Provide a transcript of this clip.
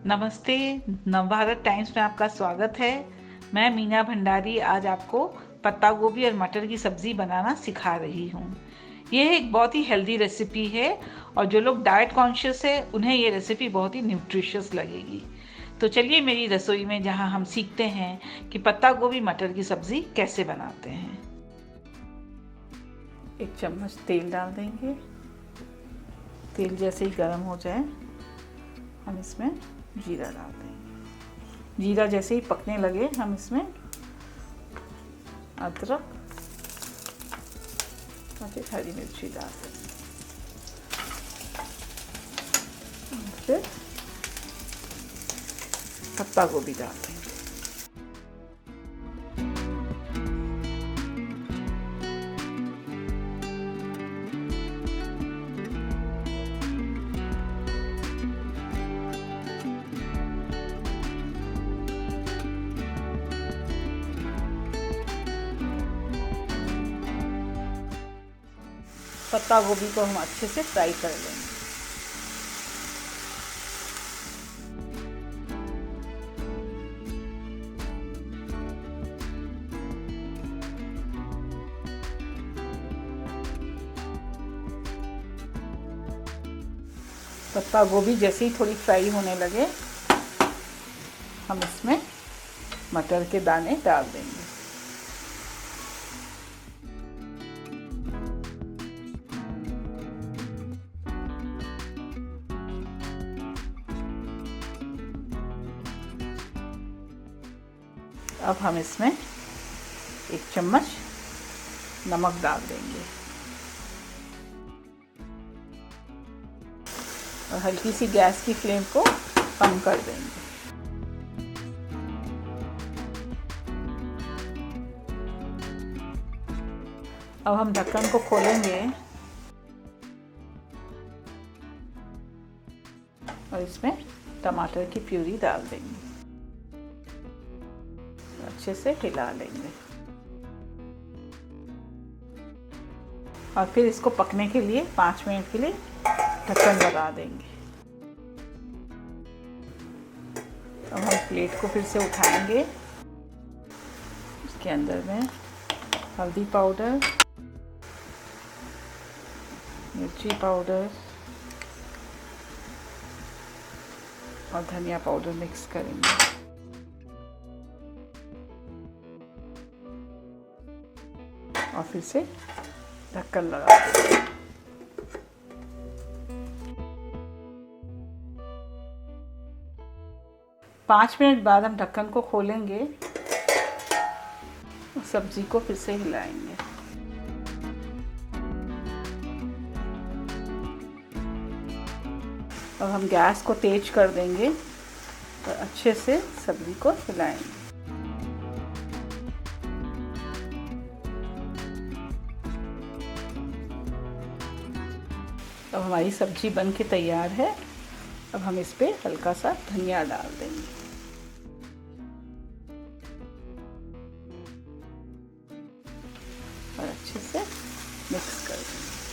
नमस्ते। नवभारत टाइम्स में आपका स्वागत है। मैं मीना भंडारी आज आपको पत्ता गोभी और मटर की सब्ज़ी बनाना सिखा रही हूँ। यह एक बहुत ही हेल्दी रेसिपी है और जो लोग डाइट कॉन्शियस है उन्हें ये रेसिपी बहुत ही न्यूट्रिशियस लगेगी। तो चलिए मेरी रसोई में, जहाँ हम सीखते हैं कि पत्ता गोभी मटर की सब्ज़ी कैसे बनाते हैं। 1 चम्मच तेल डाल देंगे। तेल जैसे ही गर्म हो जाए हम इसमें जीरा डाल देंगे। जीरा जैसे ही पकने लगे हम इसमें अदरक और फिर हरी मिर्ची डाल देंगे। फिर पत्ता गोभी डाल देंगे। पत्ता गोभी को हम अच्छे से फ्राई कर लेंगे। पत्ता गोभी जैसे ही थोड़ी फ्राई होने लगे हम इसमें मटर के दाने डाल देंगे। अब हम इसमें 1 चम्मच नमक डाल देंगे और हल्की सी गैस की फ्लेम को कम कर देंगे। अब हम ढक्कन को खोलेंगे और इसमें टमाटर की प्यूरी डाल देंगे। अच्छे से हिला लेंगे और फिर इसको पकने के लिए 5 मिनट के लिए ढक्कन लगा देंगे। अब हम प्लेट को फिर से उठाएंगे। इसके अंदर में हल्दी पाउडर, मिर्ची पाउडर और धनिया पाउडर मिक्स करेंगे। और फिर से ढक्कन लगा देंगे। पाँच मिनट बाद हम ढक्कन को खोलेंगे और सब्जी को फिर से हिलाएंगे। अब हम गैस को तेज कर देंगे और अच्छे से सब्जी को हिलाएंगे। अब हमारी सब्जी बन के तैयार है। अब हम इस पे हल्का सा धनिया डाल देंगे और अच्छे से मिक्स कर देंगे।